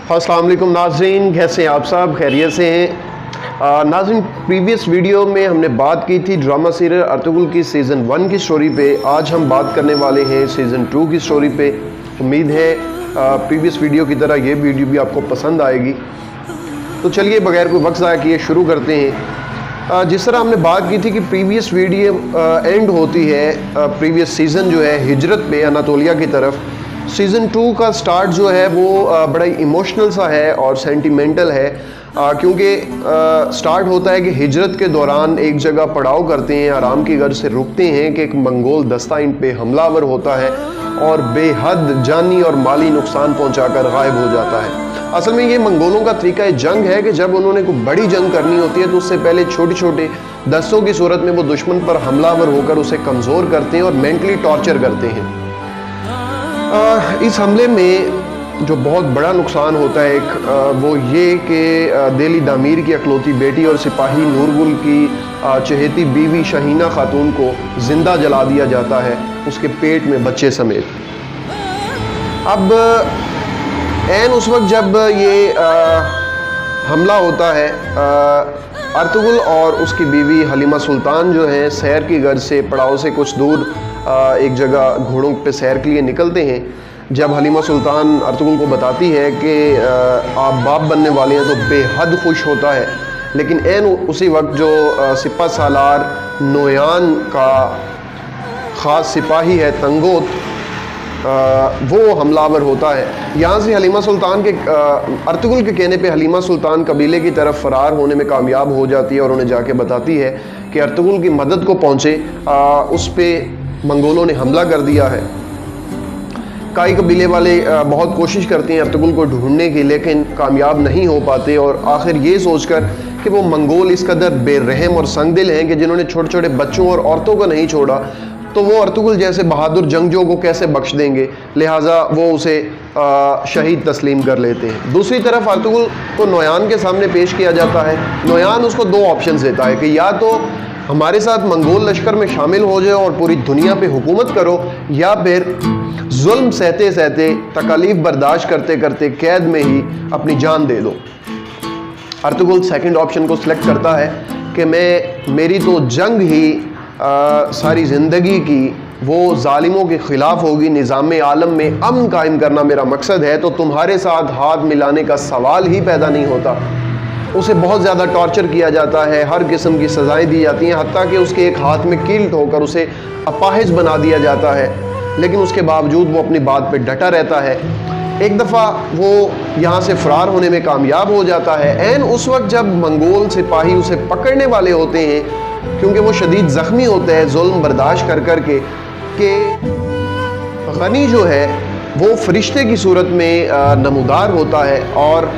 अस्सलाम वालेकुम नाज़रीन, कैसे हैं आप सब? खैरियत से हैं? नाज़रीन, प्रीवियस वीडियो में हमने बात की थी ड्रामा सीरियल अर्तुगरुल की सीज़न 1 की स्टोरी पे। आज हम बात करने वाले हैं सीज़न 2 की स्टोरी पे। उम्मीद है प्रीवियस वीडियो की तरह ये वीडियो भी आपको पसंद आएगी। तो चलिए बगैर कोई वक्त ज़ाया किए शुरू करते हैं। जिस तरह हमने बात की थी कि प्रीवियस वीडियो एंड होती है प्रीवियस सीज़न जो है हिजरत पे अनातोलिया की तरफ। सीज़न 2 का स्टार्ट जो है वो बड़ा इमोशनल सा है और सेंटिमेंटल है, क्योंकि स्टार्ट होता है कि हिजरत के दौरान एक जगह पड़ाव करते हैं, आराम की गर्ज से रुकते हैं कि एक मंगोल दस्ता इन पे हमलावर होता है और बेहद जानी और माली नुकसान पहुंचाकर गायब हो जाता है। असल में ये मंगोलों का तरीका जंग है कि जब उन्होंने कोई बड़ी जंग करनी होती है तो उससे पहले छोटे छोटे दस्तों की सूरत में वो दुश्मन पर हमलावर होकर उसे कमज़ोर करते हैं और मेंटली टॉर्चर करते हैं। इस हमले में जो बहुत बड़ा नुकसान होता है वो ये कि दिल्ली दामीर की अकलौती बेटी और सिपाही नूरगुल की चहेती बीवी शहीना खातून को ज़िंदा जला दिया जाता है, उसके पेट में बच्चे समेत। अब ऐन उस वक्त जब ये हमला होता है, अर्तुगरुल और उसकी बीवी हलीमा सुल्तान जो है सैर की गर्ज से पड़ाव से कुछ दूर एक जगह घोड़ों पे सैर के लिए निकलते हैं। जब हलीमा सुल्तान अर्तुगरुल को बताती है कि आप बाप बनने वाले हैं तो बेहद खुश होता है, लेकिन ऐन उसी वक्त जो सिपा सालार नोयान का ख़ास सिपाही है तंगोत, वो हमलावर होता है। यहाँ से हलीमा सुल्तान के अर्तुगरुल के कहने पे हलीमा सुल्तान कबीले की तरफ फ़रार होने में कामयाब हो जाती है और उन्हें जाके बताती है कि अर्तुगरुल की मदद को पहुँचे, उस पर मंगोलों ने हमला कर दिया है। कई कबीले वाले बहुत कोशिश करते हैं अर्तुगरुल को ढूंढने की, लेकिन कामयाब नहीं हो पाते और आखिर ये सोचकर कि वो मंगोल इस कदर बेरहम और संगदिल हैं कि जिन्होंने छोटे छोटे बच्चों और औरतों को नहीं छोड़ा, तो वो अर्तुगरुल जैसे बहादुर जंगजों को कैसे बख्श देंगे, लिहाजा वो उसे शहीद तस्लीम कर लेते हैं। दूसरी तरफ अर्तुगरुल को नोयान के सामने पेश किया जाता है। नोयान उसको दो ऑप्शन देता है कि या तो हमारे साथ मंगोल लश्कर में शामिल हो जाओ और पूरी दुनिया पे हुकूमत करो, या फिर जुल्म सहते सहते तकलीफ बर्दाश्त करते करते कैद में ही अपनी जान दे दो। अर्तुगरुल सेकंड ऑप्शन को सिलेक्ट करता है कि मेरी तो जंग ही सारी ज़िंदगी की वो जालिमों के ख़िलाफ़ होगी, निज़ाम आलम में अमन कायम करना मेरा मकसद है, तो तुम्हारे साथ हाथ मिलाने का सवाल ही पैदा नहीं होता। उसे बहुत ज़्यादा टॉर्चर किया जाता है, हर किस्म की सज़ाएँ दी जाती हैं, हत्ता कि उसके एक हाथ में कील ठोकर उसे अपाहिज बना दिया जाता है, लेकिन उसके बावजूद वो अपनी बात पे डटा रहता है। एक दफ़ा वो यहाँ से फ़रार होने में कामयाब हो जाता है। ऐन उस वक्त जब मंगोल सिपाही उसे पकड़ने वाले होते हैं, क्योंकि वो शदीद ज़ख्मी होता है जुल्म बर्दाश्त कर कर के, कि गनी जो है वो फरिश्ते की सूरत में नमूदार होता है और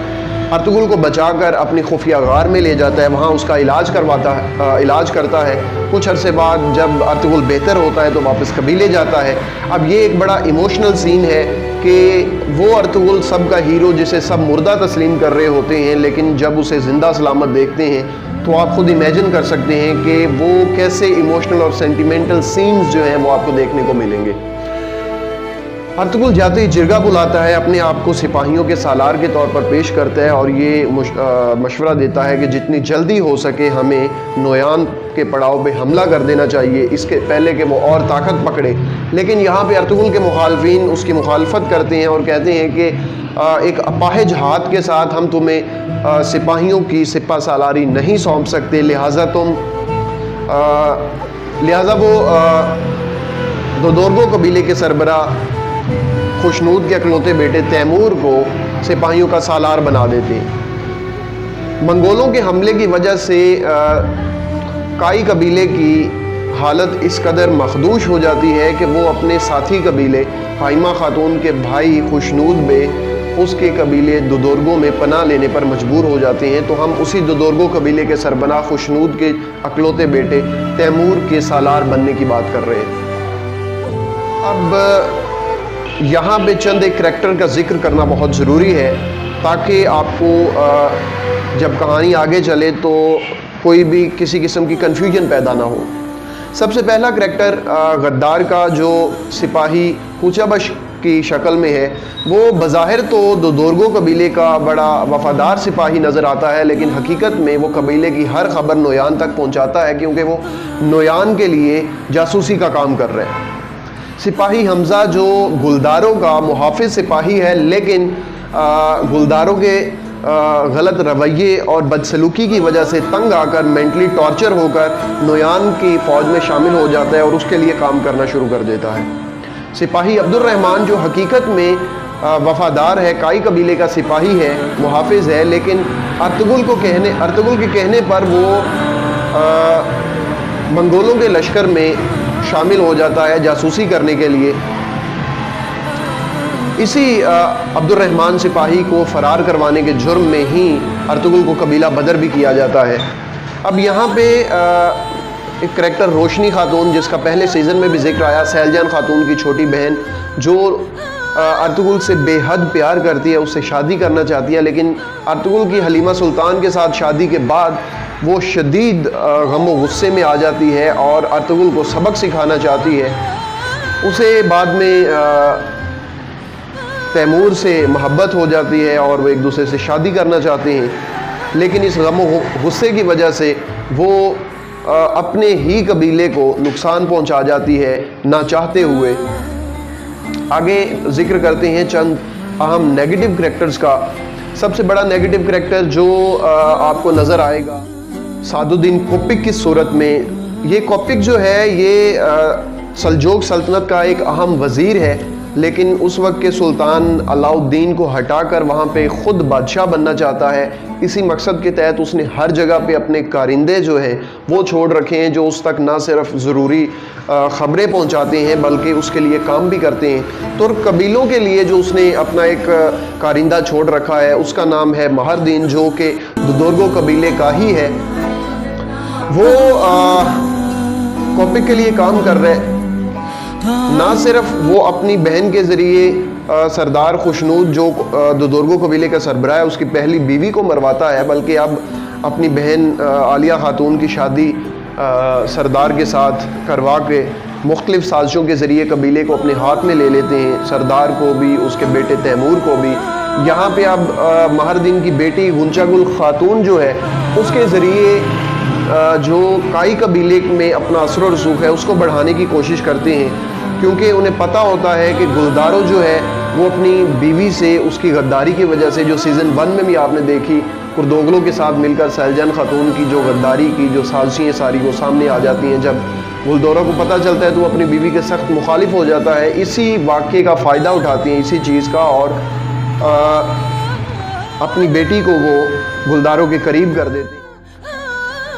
अर्तुगरुल को बचाकर अपनी खुफिया गार में ले जाता है, वहाँ उसका इलाज करता है। कुछ अरसे बाद जब अर्तुगरुल बेहतर होता है तो वापस कबीले जाता है। अब ये एक बड़ा इमोशनल सीन है कि वो अर्तुगरुल सब का हीरो जिसे सब मुर्दा तस्लीम कर रहे होते हैं, लेकिन जब उसे ज़िंदा सलामत देखते हैं तो आप खुद इमेजिन कर सकते हैं कि वो कैसे इमोशनल और सेंटिमेंटल सीन्स जो हैं वो आपको देखने को मिलेंगे। अर्तुगरुल जाते ही जिरगा बुलाता है, अपने आप को सिपाहियों के सालार के तौर पर पेश करता है और ये मशवरा देता है कि जितनी जल्दी हो सके हमें नोयान के पड़ाव पे हमला कर देना चाहिए, इसके पहले कि वो और ताकत पकड़े। लेकिन यहाँ पे अर्तुगरुल के मुखालफिन उसकी मुखालफत करते हैं और कहते हैं कि एक अपाहिज हाथ के साथ हम तुम्हें सिपाहियों की सिपा सालारी नहीं सौंप सकते, लिहाजा वो दोदोर्गो कबीले के सरबरा खुशनूद के अकलौते बेटे तैमूर को सिपाहियों का सालार बना देते हैं। मंगोलों के हमले की वजह से काई कबीले की हालत इस कदर मखदूश हो जाती है कि वो अपने साथी कबीले हाइमा खातून के भाई खुशनूद में उसके कबीले दोदोर्गो में पनाह लेने पर मजबूर हो जाते हैं। तो हम उसी दोदोर्गो कबीले के सरबराह खुशनूद के अकलौते बेटे तैमूर के सालार बनने की बात कर रहे हैं। अब यहाँ पे चंद एक करैक्टर का जिक्र करना बहुत ज़रूरी है, ताकि आपको जब कहानी आगे चले तो कोई भी किसी किस्म की कन्फ्यूजन पैदा ना हो। सबसे पहला करैक्टर गद्दार का जो सिपाही कूचाबश की शक्ल में है। वो बज़ाहिर तो दोदोरगो कबीले का बड़ा वफ़ादार सिपाही नज़र आता है, लेकिन हकीकत में वो कबीले की हर खबर नोयान तक पहुंचाता है, क्योंकि वो नोयान के लिए जासूसी का काम कर रहे हैं। सिपाही हमज़ा जो गुलदारों का मुहाफ़िज़ सिपाही है, लेकिन गुलदारों के गलत रवैये और बदसलूकी की वजह से तंग आकर मेंटली टॉर्चर होकर नोयान की फ़ौज में शामिल हो जाता है और उसके लिए काम करना शुरू कर देता है। सिपाही अब्दुल रहमान जो हकीकत में वफ़ादार है, काई कबीले का सिपाही है, मुहाफ़िज़ है, लेकिन अर्तुगरुल के कहने पर वो मंगोलों के लश्कर में शामिल हो जाता है जासूसी करने के लिए। इसी अब्दुल रहमान सिपाही को फ़रार करवाने के जुर्म में ही अर्तुगरुल को कबीला बदर भी किया जाता है। अब यहाँ पे एक करैक्टर रोशनी खातून, जिसका पहले सीज़न में भी जिक्र आया, सैलजान खातून की छोटी बहन, जो अर्तुगरुल से बेहद प्यार करती है, उससे शादी करना चाहती है, लेकिन अर्तुगरुल की हलीमा सुल्तान के साथ शादी के बाद वो शदीद गम व गुस्से में आ जाती है और अर्तुगरुल को सबक सिखाना चाहती है। उसे बाद में तैमूर से मोहब्बत हो जाती है और वो एक दूसरे से शादी करना चाहते हैं, लेकिन इस गम व गुस्से की वजह से वो अपने ही कबीले को नुकसान पहुंचा जाती है ना चाहते हुए। आगे जिक्र करते हैं चंद अहम नेगेटिव करैक्टर्स का। सबसे बड़ा नेगेटिव करैक्टर जो आपको नज़र आएगा सादुद्दीन कोपिक की सूरत में। ये कोपिक जो है ये सल्जोक सल्तनत का एक अहम वज़ीर है, लेकिन उस वक्त के सुल्तान अलाउद्दीन को हटाकर वहाँ पे ख़ुद बादशाह बनना चाहता है। इसी मकसद के तहत उसने हर जगह पे अपने कारिंदे जो हैं वो छोड़ रखे हैं, जो उस तक ना सिर्फ ज़रूरी ख़बरें पहुँचाते हैं बल्कि उसके लिए काम भी करते हैं। तुर्क कबीलों के लिए जो उसने अपना एक कारिंदा छोड़ रखा है उसका नाम है महरदीन, जो कि दोदोरगो कबीले का ही है। वो कोपिक के लिए काम कर रहे हैं। ना सिर्फ वो अपनी बहन के ज़रिए सरदार खुशनूद जो दोदोरगो कबीले का सरबराह है उसकी पहली बीवी को मरवाता है, बल्कि अब अपनी बहन आलिया खातून की शादी सरदार के साथ करवा के मुख्तलिफ़ साजिशों के ज़रिए कबीले को अपने हाथ में ले लेते हैं, सरदार को भी, उसके बेटे तैमूर को भी। यहाँ पे अब महरदीन की बेटी गुंचागुल खातून जो है उसके ज़रिए जो काई कबीले में अपना असर और रसूख है उसको बढ़ाने की कोशिश करते हैं, क्योंकि उन्हें पता होता है कि गुलदारो जो है वो अपनी बीवी से उसकी गद्दारी की वजह से, जो सीज़न 1 में भी आपने देखी, कुर्दोगलों के साथ मिलकर सैलजान खातून की जो गद्दारी की जो साजिशें सारी वो सामने आ जाती हैं। जब गुलदारो को पता चलता है तो वो अपनी बीवी के सख्त मुखालिफ हो जाता है। इसी वाक़े का फ़ायदा उठाती हैं, इसी चीज़ का, और अपनी बेटी को वो गुलदारो के करीब कर देते हैं।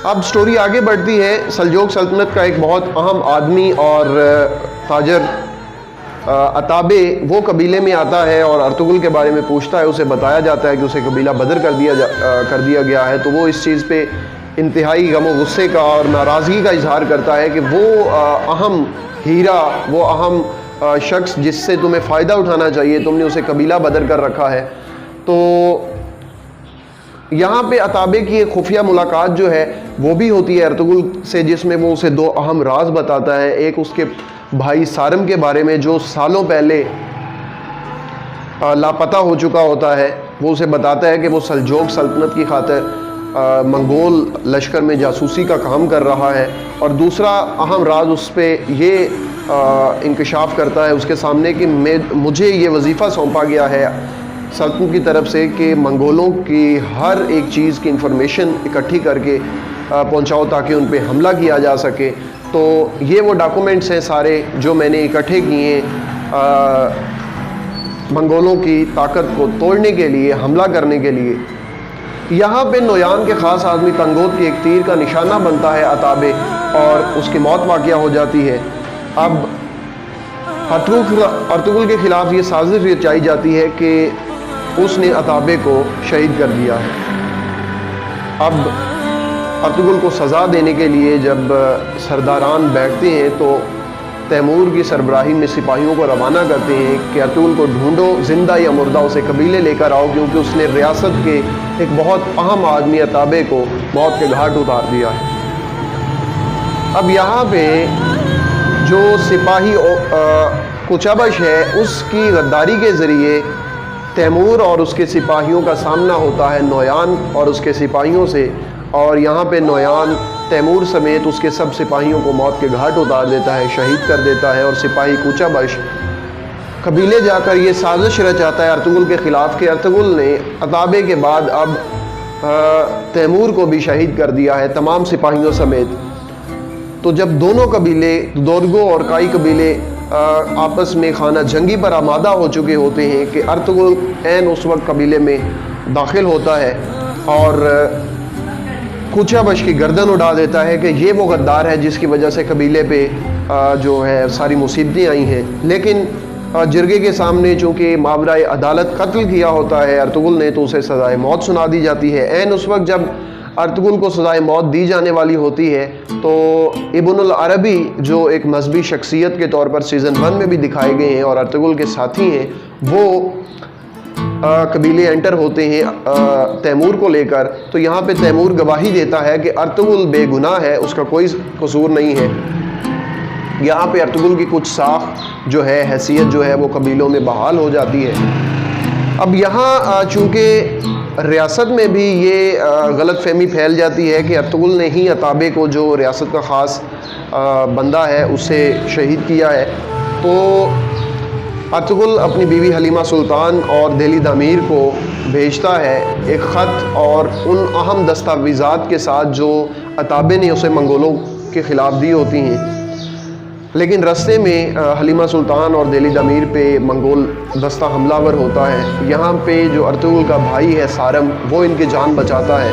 अब स्टोरी आगे बढ़ती है। सल्जोक सल्तनत का एक बहुत अहम आदमी और ताजर अताबे वो कबीले में आता है और अर्तुगरुल के बारे में पूछता है। उसे बताया जाता है कि उसे कबीला बदर कर दिया गया है, तो वो इस चीज़ पे इंतहाई गम व गुस्से का और नाराज़गी का इजहार करता है कि वो अहम हीरा, वो अहम शख्स जिससे तुम्हें फ़ायदा उठाना चाहिए, तुमने उसे कबीला बदर कर रखा है। तो यहाँ पे अताबे की एक खुफिया मुलाकात जो है वो भी होती है अर्तुगरुल से, जिसमें वो उसे दो अहम राज बताता है। एक उसके भाई सारम के बारे में जो सालों पहले लापता हो चुका होता है, वो उसे बताता है कि वो सल्जोक सल्तनत की खातिर मंगोल लश्कर में जासूसी का काम कर रहा है। और दूसरा अहम राज उस पर ये इंकशाफ करता है उसके सामने कि मुझे ये वजीफ़ा सौंपा गया है सल्तनत की तरफ से कि मंगोलों की हर एक चीज़ की इंफॉर्मेशन इकट्ठी करके पहुंचाओ ताकि उन पे हमला किया जा सके। तो ये वो डॉक्यूमेंट्स हैं सारे जो मैंने इकट्ठे किए मंगोलों की ताकत को तोड़ने के लिए, हमला करने के लिए। यहाँ पे नोयान के ख़ास आदमी तंगोत के एक तीर का निशाना बनता है अताबे, और उसकी मौत वाक़या हो जाती है। अब अर्तुगरुल के ख़िलाफ़ ये साजिश रचाई जाती है कि उसने अताबे को शहीद कर दिया है। अब अर्तुगरुल को सज़ा देने के लिए जब सरदारान बैठते हैं तो तैमूर की सरबराही में सिपाहियों को रवाना करते हैं कि अर्तुगरुल को ढूंढो, ज़िंदा या मुर्दा उसे कबीले लेकर आओ, क्योंकि उसने रियासत के एक बहुत अहम आदमी अताबे को मौत के घाट उतार दिया है। अब यहाँ पे जो सिपाही कुचाबश है उसकी गद्दारी के ज़रिए तैमूर और उसके सिपाहियों का सामना होता है नोयान और उसके सिपाहियों से, और यहाँ पे नोयान तैमूर समेत उसके सब सिपाहियों को मौत के घाट उतार देता है, शहीद कर देता है। और सिपाही कुचाबश कबीले जाकर ये साजिश रचाता है अर्तुगरुल के ख़िलाफ़ कि अर्तुगरुल ने अताबे के बाद अब तैमूर को भी शहीद कर दिया है तमाम सिपाहियों समेत। तो जब दोनों कबीले दोरगो और काई कबीले आपस में खाना जंगी पर आमादा हो चुके होते हैं कि अर्तुगरुल ऐन उस वक्त कबीले में दाखिल होता है और कुचाबश की गर्दन उड़ा देता है कि ये वो गद्दार है जिसकी वजह से कबीले पे जो है सारी मुसीबतें आई हैं। लेकिन जिरगे के सामने चूँकि मावराए अदालत कत्ल किया होता है अर्तुगरुल ने, तो उसे सज़ाए मौत सुना दी जाती है। ऐन उस वक्त जब अर्तुगरुल को सज़ाए मौत दी जाने वाली होती है तो इब्नुल अरबी जो एक मजहबी शख्सियत के तौर पर सीज़न 1 में भी दिखाए गए हैं और अर्तुगरुल के साथी हैं, वो कबीले एंटर होते हैं तैमूर को लेकर। तो यहाँ पे तैमूर गवाही देता है कि अर्तुगरुल बेगुनाह है, उसका कोई कसूर नहीं है। यहाँ पे अर्तुगरुल की कुछ साख जो है, हैसियत जो है, वो कबीलों में बहाल हो जाती है। अब यहाँ चूँकि रियासत में भी ये गलत फहमी फैल जाती है कि अर्तुगरुल ने ही अताबे को, जो रियासत का ख़ास बंदा है, उसे शहीद किया है। तो अर्तुगरुल अपनी बीवी हलीमा सुल्तान और दिल्ली दामीर को भेजता है एक ख़त और उन अहम दस्तावेज़ात के साथ जो अताबे ने उसे मंगोलों के ख़िलाफ़ दी होती हैं। लेकिन रास्ते में हलीमा सुल्तान और दिल्ली दामीर पे मंगोल दस्ता हमलावर होता है। यहाँ पे जो अर्तुगरुल का भाई है सारम, वो इनकी जान बचाता है।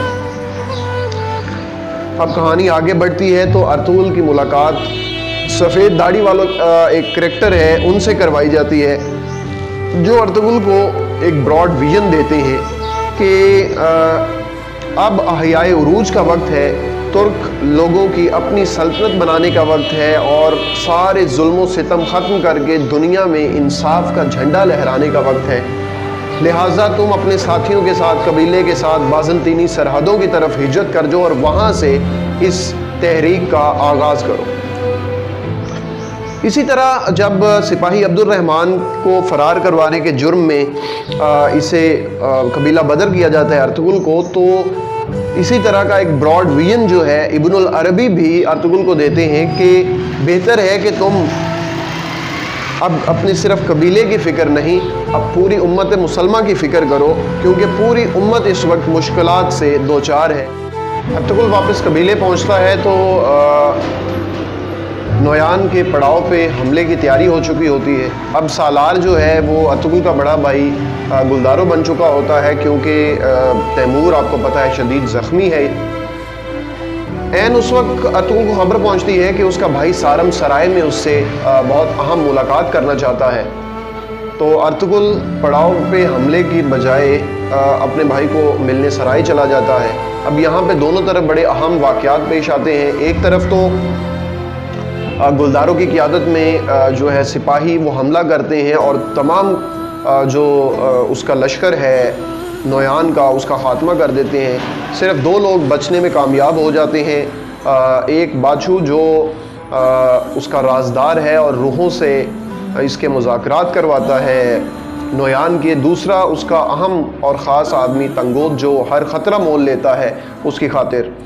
अब कहानी आगे बढ़ती है तो अर्तुगरुल की मुलाकात सफ़ेद दाढ़ी वालों एक करैक्टर है उनसे करवाई जाती है, जो अर्तुगरुल को एक ब्रॉड विजन देते हैं कि अब अहयाए उरूज का वक्त है, तुर्क लोगों की अपनी सल्तनत बनाने का वक्त है और सारे जुल्म सितम ख़त्म करके दुनिया में इंसाफ का झंडा लहराने का वक्त है। लिहाजा तुम अपने साथियों के साथ, कबीले के साथ बाज़ंतीनी सरहदों की तरफ हिजरत कर जाओ और वहाँ से इस तहरीक का आगाज़ करो। इसी तरह जब सिपाही अब्दुर्रहमान को फ़रार करवाने के जुर्म में इसे कबीला बदर किया जाता है अर्तुगरुल को, तो इसी तरह का एक ब्रॉड विजन जो है इब्नुल अरबी भी अर्तुगरुल को देते हैं कि बेहतर है कि तुम अब अपनी सिर्फ कबीले की फ़िक्र नहीं, अब पूरी उम्मत मुसलमान की फ़िक्र करो, क्योंकि पूरी उम्मत इस वक्त मुश्किलात से दो चार है। अर्तुगरुल वापस कबीले पहुंचता है तो नोयान के पड़ाव पे हमले की तैयारी हो चुकी होती है। अब सालार जो है वो अर्तुगरुल का बड़ा भाई गुलदारो बन चुका होता है, क्योंकि तैमूर आपको पता है शदीद ज़ख्मी है। ऐन उस वक्त अर्तुगरुल को खबर पहुंचती है कि उसका भाई सारम सराय में उससे बहुत अहम मुलाकात करना चाहता है। तो अर्तुगरुल पड़ाव पे हमले की बजाय अपने भाई को मिलने सराय चला जाता है। अब यहाँ पे दोनों तरफ बड़े अहम वाक़यात पेश आते हैं। एक तरफ तो गुलदारों की क़ियादत में जो है सिपाही वो हमला करते हैं और तमाम जो उसका लश्कर है नोयान का, उसका ख़ात्मा कर देते हैं। सिर्फ दो लोग बचने में कामयाब हो जाते हैं, एक बाछू जो उसका राजदार है और रूहों से इसके मुज़ाकरात करवाता है नोयान के, दूसरा उसका अहम और ख़ास आदमी तंगोत जो हर ख़तरा मोल लेता है उसकी खातिर।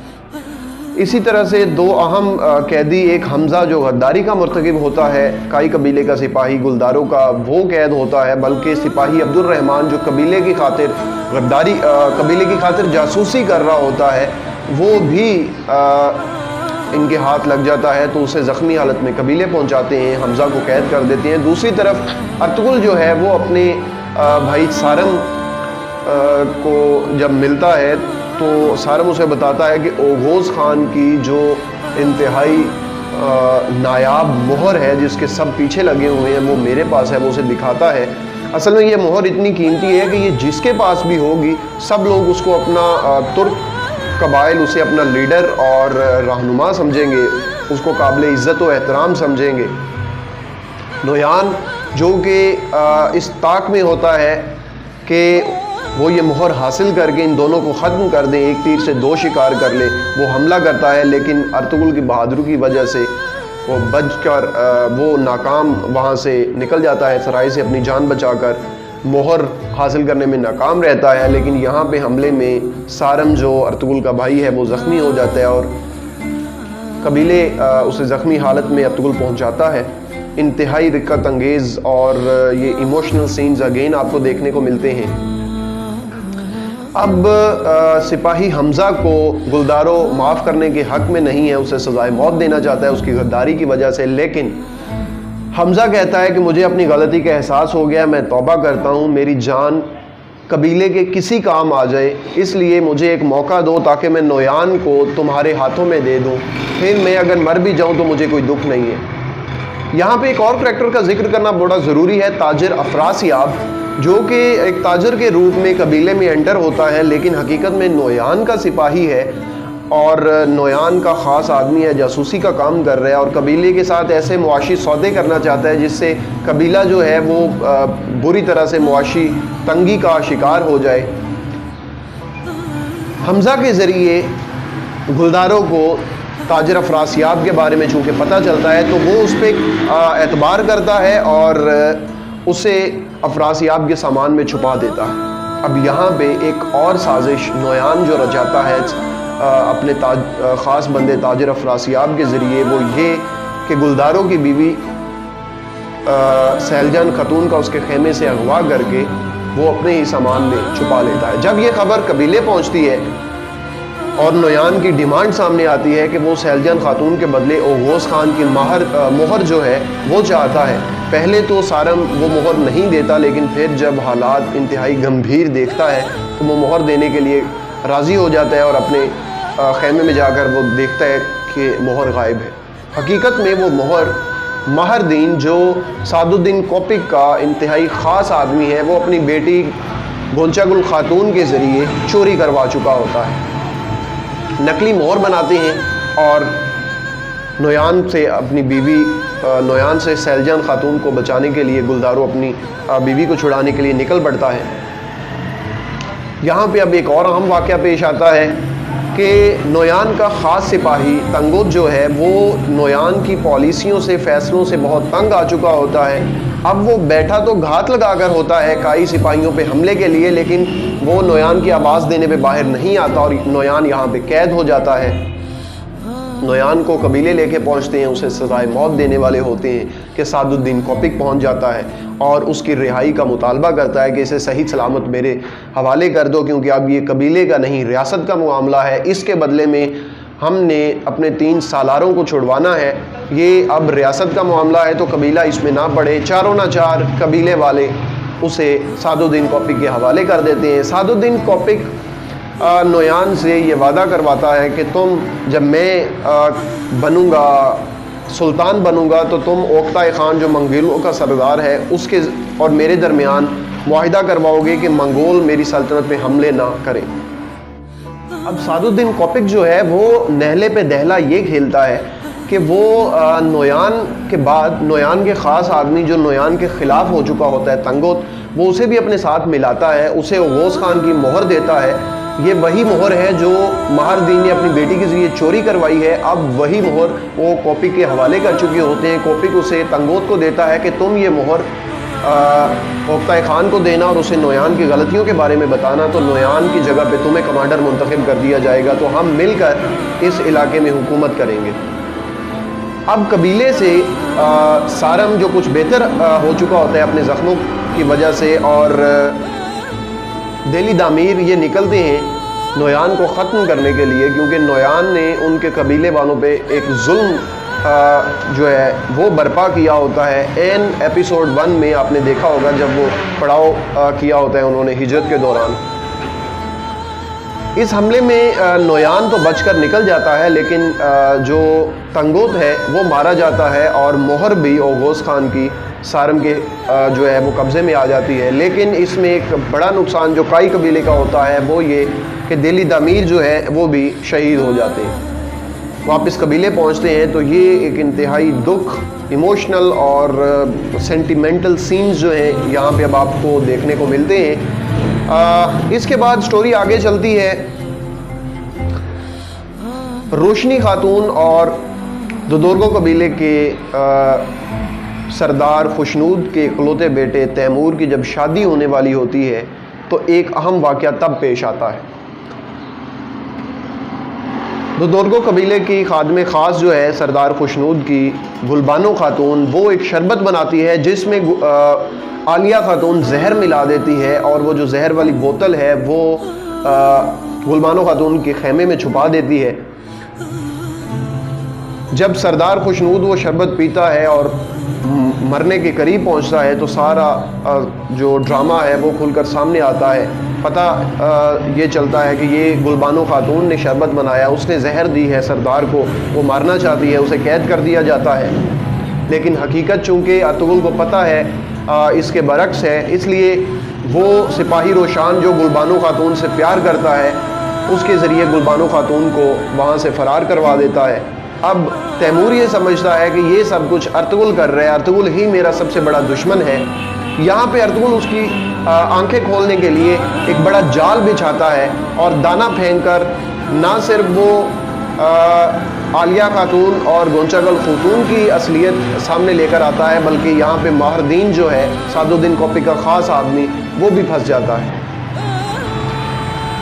इसी तरह से दो अहम कैदी, एक हमज़ा जो गद्दारी का मुर्तकिब होता है, काई कबीले का सिपाही गुलदारों का वो कैद होता है, बल्कि सिपाही अब्दुर्रहमान जो कबीले की खातिर गद्दारी कबीले की खातिर जासूसी कर रहा होता है, वो भी इनके हाथ लग जाता है। तो उसे ज़ख्मी हालत में कबीले पहुंचाते हैं, हमज़ा को कैद कर देते हैं। दूसरी तरफ अर्तुगरुल जो है वो अपने भाई सारम को जब मिलता है तो सारम उसे बताता है कि ओघोज़ खान की जो इंतहाई नायाब मोहर है जिसके सब पीछे लगे हुए हैं वो मेरे पास है, वो उसे दिखाता है। असल में ये मोहर इतनी कीमती है कि ये जिसके पास भी होगी सब लोग उसको अपना तुर्क कबाइल उसे अपना लीडर और रहनुमा समझेंगे, उसको काबिल इज़्ज़त व एहतराम समझेंगे। नोयान जो कि इस ताक में होता है कि वो ये मोहर हासिल करके इन दोनों को ख़त्म कर दें, एक तीर से दो शिकार कर ले, वो हमला करता है। लेकिन अर्तुगरुल की बहादुरी की वजह से वो बचकर वो नाकाम वहाँ से निकल जाता है, सराय से अपनी जान बचाकर मोहर हासिल करने में नाकाम रहता है। लेकिन यहाँ पे हमले में सारम जो अर्तुगरुल का भाई है वो ज़ख्मी हो जाता है और कबीले उसे ज़ख्मी हालत में अर्तुगरुल पहुँचाता है। इंतहाई दिक्कत अंगेज़ और ये इमोशनल सीन्स अगेन आपको देखने को मिलते हैं। अब सिपाही हमज़ा को गुलदारो माफ़ करने के हक़ में नहीं है, उसे सज़ाए मौत देना चाहता है उसकी गद्दारी की वजह से। लेकिन हमज़ा कहता है कि मुझे अपनी गलती का एहसास हो गया, मैं तौबा करता हूँ, मेरी जान कबीले के किसी काम आ जाए, इसलिए मुझे एक मौका दो ताकि मैं नोयान को तुम्हारे हाथों में दे दूँ, फिर मैं अगर मर भी जाऊँ तो मुझे कोई दुख नहीं है। यहाँ पे एक और करैक्टर का जिक्र करना बड़ा ज़रूरी है, ताजिर अफरासियाब, जो कि एक ताजर के रूप में कबीले में एंटर होता है लेकिन हकीकत में नोयान का सिपाही है और नोयान का ख़ास आदमी है, जासूसी का काम कर रहा है और कबीले के साथ ऐसे मुआशी सौदे करना चाहता है जिससे कबीला जो है वो बुरी तरह से मुआशी तंगी का शिकार हो जाए। हमज़ा के ज़रिए गुलदारों को ताजिर अफरासियाब के बारे में चूँकि पता चलता है तो वो उस पर एतबार करता है और उसे अफरासियाब के सामान में छुपा देता है। अब यहाँ पे एक और साजिश नोयान जो रचाता है अपने ख़ास बंदे ताजिर अफरासियाब के ज़रिए, वो ये कि गुलदारों की बीवी सैलजान खतून का उसके खेमे से अगवा करके वो अपने ही सामान में छुपा लेता है। जब ये खबर कबीले पहुँचती है और नोयान की डिमांड सामने आती है कि वो सैलजान खातून के बदले ओगोस खान की मोहर जो है वो चाहता है, पहले तो सारम वो मोहर नहीं देता, लेकिन फिर जब हालात इंतहाई गंभीर देखता है तो वो मोहर देने के लिए राज़ी हो जाता है और अपने खेमे में जाकर वो देखता है कि मोहर गायब है। हकीकत में वो मोहर महरदीन जो सादुद्दीन कोपिक का इंतहाई ख़ास आदमी है, वो अपनी बेटी गोंचागुल खातून के ज़रिए चोरी करवा चुका होता है। नकली मोहर बनाते हैं और नोयान से अपनी बीवी नोयान से सैलजान खातून को बचाने के लिए गुलदारो अपनी बीवी को छुड़ाने के लिए निकल पड़ता है। यहाँ पे अब एक और अहम वाक़या पेश आता है कि नोयान का ख़ास सिपाही तंगोत जो है वो नोयान की पॉलिसियों से, फ़ैसलों से बहुत तंग आ चुका होता है। अब वो बैठा तो घात लगाकर होता है काई सिपाहियों पे हमले के लिए, लेकिन वो नोयान की आवाज़ देने पे बाहर नहीं आता और नोयान यहाँ पे कैद हो जाता है। नोयान को कबीले लेके पहुँचते हैं, उसे सज़ाए मौत देने वाले होते हैं कि सादुद्दीन कोपिक पहुँच जाता है और उसकी रिहाई का मुतालबा करता है कि इसे सही सलामत मेरे हवाले कर दो, क्योंकि अब ये कबीले का नहीं रियासत का मामला है। इसके बदले में हमने अपने 3 सालारों को छुड़वाना है, ये अब रियासत का मामला है तो कबीला इसमें ना पड़े। चारों ना चार कबीले वाले उसे सादुद्दीन कोपिक के हवाले कर देते हैं। सादुद्दीन कोपिक नोयान से ये वादा करवाता है कि तुम जब मैं बनूँगा, सुल्तान बनूँगा, तो तुम ओक्ता खान जो मंगोलों का सरदार है उसके और मेरे दरमियान मुआहिदा करवाओगे कि मंगोल मेरी सल्तनत पे हमले ना करें। अब सादुद्दीन कोपिक जो है वो नहले पे दहला ये खेलता है कि वो नोयान के बाद नोयान के ख़ास आदमी जो नोयान के ख़िलाफ़ हो चुका होता है तंगोत, वो उसे भी अपने साथ मिलाता है, उसे ओगोस खान की मोहर देता है। ये वही मोहर है जो महरदीन ने अपनी बेटी के ज़रिए चोरी करवाई है। अब वही मोहर वो कोपिक के हवाले कर चुके होते हैं। कोपिक उसे तंगोत को देता है कि तुम ये मोहर ओक्ता खान को देना और उसे नोयान की गलतियों के बारे में बताना, तो नोयान की जगह पे तुम्हें कमांडर मुंतखब कर दिया जाएगा, तो हम मिलकर इस इलाके में हुकूमत करेंगे। अब कबीले से सारम जो कुछ बेहतर हो चुका होता है अपने ज़ख्मों की वजह से, और दिली दामीर ये निकलते हैं नोयान को ख़त्म करने के लिए, क्योंकि नोयान ने उनके कबीले वालों पे एक जुल्म जो है वो बर्पा किया होता है। एन एपिसोड 1 में आपने देखा होगा जब वो पड़ाव किया होता है उन्होंने हिजरत के दौरान। इस हमले में नोयान तो बचकर निकल जाता है, लेकिन जो तंगोत है वो मारा जाता है और मोहर भी ओगोस खान की सारम के जो है वो कब्ज़े में आ जाती है। लेकिन इसमें एक बड़ा नुकसान जो काई कबीले का होता है वो ये कि दिली दामीर जो है वो भी शहीद हो जाते हैं। वापस कबीले पहुंचते हैं तो ये एक इंतहाई दुख, इमोशनल और सेंटिमेंटल सीन्स जो हैं यहाँ पे अब आपको देखने को मिलते हैं। इसके बाद स्टोरी आगे चलती है। रोशनी खातून और दोदोरगो कबीले के सरदार खुशनूद के इकलौते बेटे तैमूर की जब शादी होने वाली होती है तो एक अहम वाक़या तब पेश आता है। दोदोरगो कबीले की खादमे ख़ास जो है सरदार खुशनूद की, गुलबानो खातून, वो एक शरबत बनाती है जिसमें आलिया खातून जहर मिला देती है और वो जो जहर वाली बोतल है वो गुलबानो खातून के खेमे में छुपा देती है। जब सरदार खुशनूद वो शरबत पीता है और मरने के करीब पहुंचता है तो सारा जो ड्रामा है वो खुलकर सामने आता है। पता ये चलता है कि ये गुलबानो खातून ने शरबत बनाया, उसने जहर दी है सरदार को, वो मारना चाहती है, उसे कैद कर दिया जाता है। लेकिन हकीकत चूँकि अर्तुगरुल को पता है इसके बरक्स है, इसलिए वो सिपाही रोशान जो गुलबानो खातून से प्यार करता है उसके ज़रिए गुलबानो खातून को वहाँ से फ़रार करवा देता है। अब तैमूर ये समझता है कि ये सब कुछ अर्तुगरुल कर रहे हैं, अर्तुगरुल ही मेरा सबसे बड़ा दुश्मन है। यहाँ पे अर्तुगरुल उसकी आंखें खोलने के लिए एक बड़ा जाल बिछाता है और दाना फेंककर ना सिर्फ वो आलिया खातून और गोंचागल खातून की असलियत सामने लेकर आता है, बल्कि यहाँ पे माहरदीन जो है सादुद्दीन कोपी का ख़ास आदमी, वो भी फंस जाता है।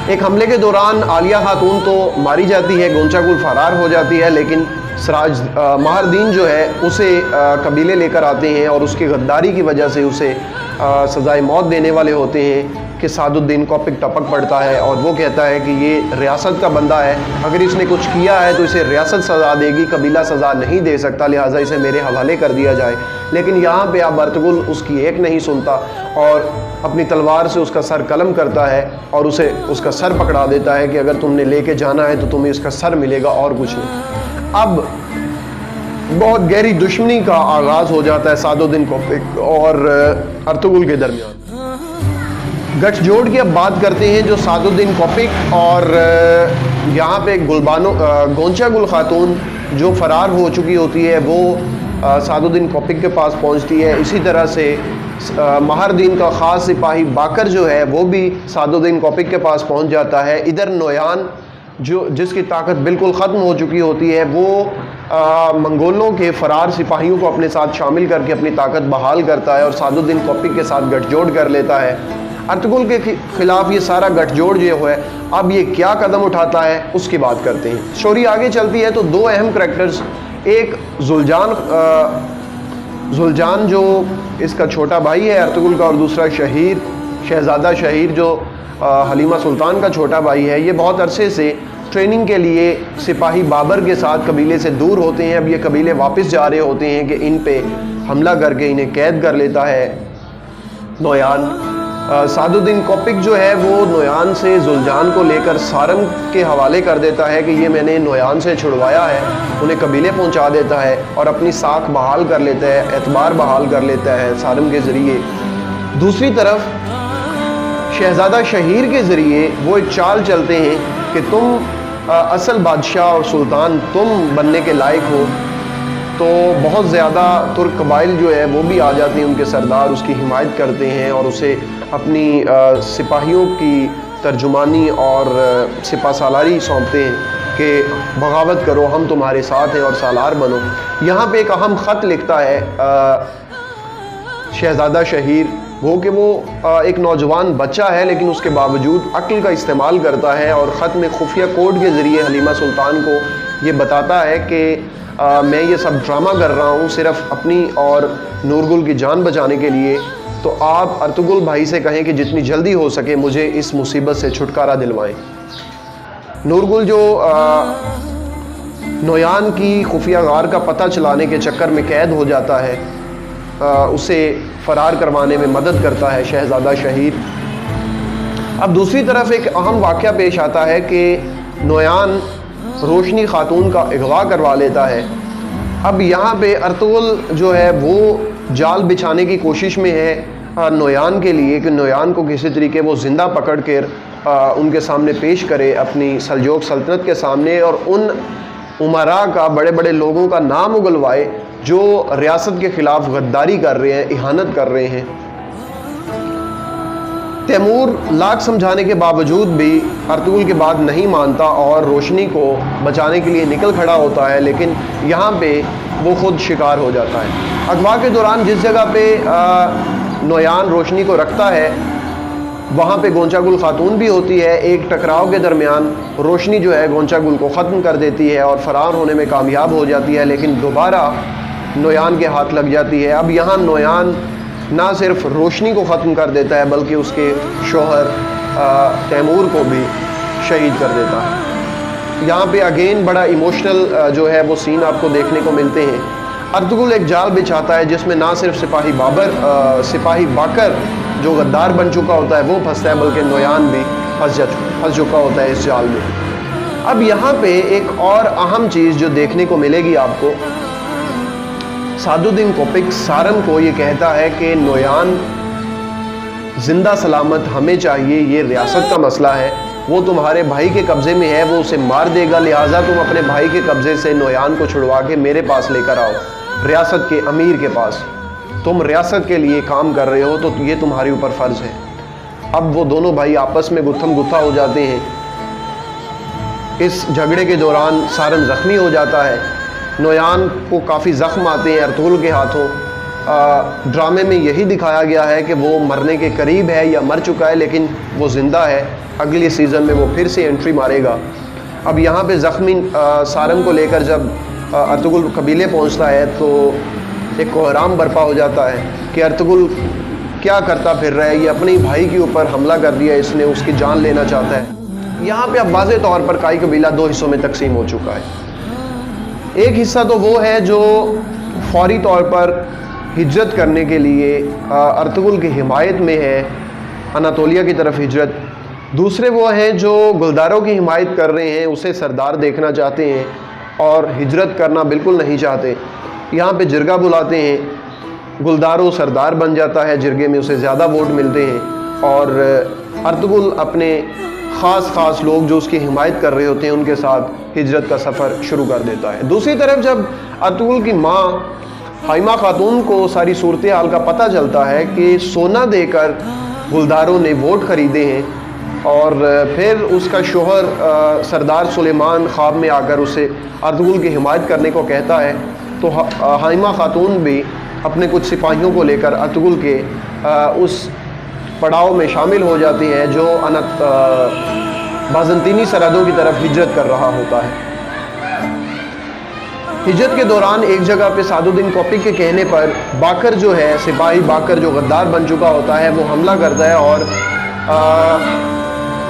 एक हमले के दौरान आलिया खातून तो मारी जाती है, गोंचागुल फरार हो जाती है, लेकिन सराज माहरदीन जो है उसे कबीले लेकर आते हैं और उसकी गद्दारी की वजह से उसे सज़ाए मौत देने वाले होते हैं कि सादुद्दीन कोपिक टपक पड़ता है और वो कहता है कि ये रियासत का बंदा है, अगर इसने कुछ किया है तो इसे रियासत सज़ा देगी, कबीला सज़ा नहीं दे सकता, लिहाजा इसे मेरे हवाले कर दिया जाए। लेकिन यहाँ पे अब अर्तुगरुल उसकी एक नहीं सुनता और अपनी तलवार से उसका सर कलम करता है और उसे उसका सर पकड़ा देता है कि अगर तुमने लेके जाना है तो तुम्हें इसका सर मिलेगा और कुछ नहीं। अब बहुत गहरी दुश्मनी का आगाज़ हो जाता है सादुद्दीन कोपिक और अर्तुगरुल के दरमियान। गठजोड़ की अब बात करते हैं जो सादुद्दीन कोपिक और यहाँ पे गोंचागुल खातून जो फ़रार हो चुकी होती है वो सादुद्दीन कोपिक के पास पहुँचती है। इसी तरह से माहरदीन का ख़ास सिपाही बाकर जो है वो भी सादुद्दीन कोपिक के पास पहुँच जाता है। इधर नोयान जो जिसकी ताकत बिल्कुल ख़त्म हो चुकी होती है वो मंगोलों के फ़रार सिपाहियों को अपने साथ शामिल करके अपनी ताकत बहाल करता है और सादुद्दीन कोपिक के साथ गठजोड़ कर लेता है। अर्तुगरुल के ख़िलाफ़ ये सारा गठजोड़ जो है अब ये क्या कदम उठाता है उसकी बात करते हैं। स्टोरी आगे चलती है तो दो अहम करैक्टर्स, एक जुलजान जो इसका छोटा भाई है अर्तुगरुल का और दूसरा शहज़ादा शहीर जो हलीमा सुल्तान का छोटा भाई है, ये बहुत अरसे से ट्रेनिंग के लिए सिपाही बाबर के साथ कबीले से दूर होते हैं। अब ये कबीले वापस जा रहे होते हैं कि इन पे हमला करके इन्हें कैद कर लेता है नोयान। सादुद्दीन कोपिक जो है वो नोयान से जुलजान को लेकर सारम के हवाले कर देता है कि ये मैंने नोयान से छुड़वाया है, उन्हें कबीले पहुंचा देता है और अपनी साख बहाल कर लेता है, एतबार बहाल कर लेता है सारम के ज़रिए। दूसरी तरफ शहज़ादा शहीर के ज़रिए वो एक चाल चलते हैं कि तुम असल बादशाह और सुल्तान तुम बनने के लायक हो, तो बहुत ज़्यादा तुर्क कबाइल जो है वो भी आ जाते हैं, उनके सरदार उसकी हिमायत करते हैं और उसे अपनी सिपाहियों की तर्जुमानी और सिपा सालारी सौंपते हैं कि बगावत करो, हम तुम्हारे साथ हैं और सालार बनो। यहाँ पे एक अहम ख़त लिखता है शहज़ादा शहीर, वो कि वो एक नौजवान बच्चा है लेकिन उसके बावजूद अक्ल का इस्तेमाल करता है और ख़त में खुफिया कोड के ज़रिए हलीमा सुल्तान को ये बताता है कि मैं ये सब ड्रामा कर रहा हूँ सिर्फ़ अपनी और नूरगुल की जान बचाने के लिए, तो आप अर्तुगरुल भाई से कहें कि जितनी जल्दी हो सके मुझे इस मुसीबत से छुटकारा दिलवाएं। नूरगुल जो नोयान की खुफिया गार का पता चलाने के चक्कर में कैद हो जाता है, उसे फ़रार करवाने में मदद करता है शहज़ादा शहीर। अब दूसरी तरफ एक अहम वाक़या पेश आता है कि नोयान रोशनी खातून का अगवा करवा लेता है। अब यहाँ पे अर्तुगरुल जो है वो जाल बिछाने की कोशिश में है नोयान के लिए कि नोयान को किसी तरीके वो ज़िंदा पकड़ कर उनके सामने पेश करे अपनी सल्जोक सल्तनत के सामने और उन उमरा का, बड़े बड़े लोगों का नाम उगलवाए जो रियासत के ख़िलाफ़ गद्दारी कर रहे हैं, इहानत कर रहे हैं। तैमूर लाख समझाने के बावजूद भी अर्तुगरुल की बात नहीं मानता और रोशनी को बचाने के लिए निकल खड़ा होता है, लेकिन यहाँ पे वो खुद शिकार हो जाता है। अगवा के दौरान जिस जगह पे नोयान रोशनी को रखता है वहाँ पे गोंचागुल खातून भी होती है। एक टकराव के दरमियान रोशनी जो है गोंचागुल को ख़त्म कर देती है और फ़रार होने में कामयाब हो जाती है, लेकिन दोबारा नोयान के हाथ लग जाती है। अब यहाँ नोयान ना सिर्फ रोशनी को ख़त्म कर देता है बल्कि उसके शोहर तैमूर को भी शहीद कर देता है। यहाँ पे अगेन बड़ा इमोशनल जो है वो सीन आपको देखने को मिलते हैं। अर्तुगरुल एक जाल बिछाता है जिसमें ना सिर्फ सिपाही बाकर जो गद्दार बन चुका होता है वो फंसता है, बल्कि नोयान भी फंस चुका होता है इस जाल में। अब यहाँ पे एक और अहम चीज़ जो देखने को मिलेगी आपको, सादुद्दीन कोपिक सारन को ये कहता है कि नोयान जिंदा सलामत हमें चाहिए, ये रियासत का मसला है, वो तुम्हारे भाई के कब्ज़े में है, वो उसे मार देगा, लिहाजा तुम अपने भाई के कब्ज़े से नोयान को छुड़वा के मेरे पास लेकर आओ, रियासत के अमीर के पास। तुम रियासत के लिए काम कर रहे हो तो ये तुम्हारे ऊपर फ़र्ज़ है। अब वो दोनों भाई आपस में गुत्थम गुत्था हो जाते हैं। इस झगड़े के दौरान सारन ज़ख्मी हो जाता है, नोयान को काफ़ी ज़ख्म आते हैं अर्तुगरुल के हाथों। ड्रामे में यही दिखाया गया है कि वो मरने के करीब है या मर चुका है, लेकिन वो ज़िंदा है। अगले सीज़न में वो फिर से एंट्री मारेगा। अब यहाँ पे ज़ख्मी सारन को लेकर जब अर्तुगरुल कबीले पहुँचता है तो एक कोहराम बर्पा हो जाता है कि अर्तुगरुल क्या करता फिर रहा है, ये अपने भाई के ऊपर हमला कर दिया, इसने उसकी जान लेना चाहता है। यहाँ पे अब वाज़े तौर पर काई कबीला दो हिस्सों में तकसीम हो चुका है। एक हिस्सा तो वो है जो फौरी तौर पर हिजरत करने के लिए अर्तुगरुल की हिमायत में है, अनातोलिया की तरफ हिजरत। दूसरे वो हैं जो गुलदारों की हिमायत कर रहे हैं, उसे सरदार देखना चाहते हैं और हिजरत करना बिल्कुल नहीं चाहते। यहाँ पे जिरगा बुलाते हैं, गुलदारों सरदार बन जाता है, जिरगे में उसे ज़्यादा वोट मिलते हैं और अर्तुगरुल अपने ख़ास लोग जो उसकी हिमायत कर रहे होते हैं उनके साथ हिजरत का सफ़र शुरू कर देता है। दूसरी तरफ जब अर्तुगरुल की माँ हाइमा खातून को सारी सूरत हाल का पता चलता है कि सोना देकर गुलदारों ने वोट ख़रीदे हैं और फिर उसका शोहर सरदार सुलेमान ख्वाब में आकर उसे अर्तुगरुल की हिमायत करने को कहता है, तो हाइमा खातून भी अपने कुछ सिपाहियों को लेकर अर्तुगरुल के उस पड़ाव में शामिल हो जाती हैं जो बाज़ंतीनी सरहदों की तरफ हिजरत कर रहा होता है। हिजरत के दौरान एक जगह पे सादुद्दीन कोपिक के कहने पर बाकर जो है, सिपाही बाकर जो गद्दार बन चुका होता है, वो हमला करता है और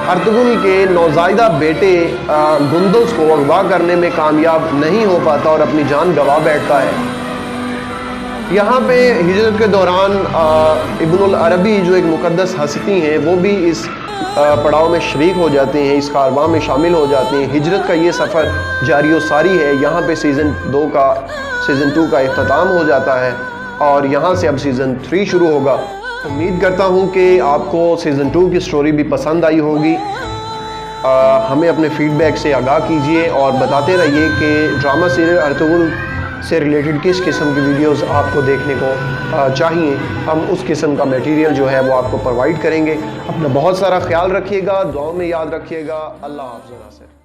अर्तुगरुल के नौज़ायदा बेटे गुंदुज़ को अगवा करने में कामयाब नहीं हो पाता और अपनी जान गंवा बैठता है। यहाँ पे हिजरत के दौरान इब्नुल अरबी जो एक मुक़द्दस हस्ती हैं वो भी इस पड़ाव में शरीक हो जाते हैं, इस कारवां में शामिल हो जाते हैं। हिजरत का ये सफ़र जारी व सारी है। यहाँ पे सीज़न 2 का इख्तिताम हो जाता है और यहाँ से अब सीज़न 3 शुरू होगा। उम्मीद करता हूँ कि आपको सीज़न 2 की स्टोरी भी पसंद आई होगी। हमें अपने फ़ीडबैक से आगाह कीजिए और बताते रहिए कि ड्रामा सीरियल अर्तुगरुल से रिलेटेड किस किस्म की वीडियोस आपको देखने को चाहिए। हम उस किस्म का मटेरियल जो है वो आपको प्रोवाइड करेंगे। अपना बहुत सारा ख्याल रखिएगा, दुआओं में याद रखिएगा। अल्लाह हाफ़िज़।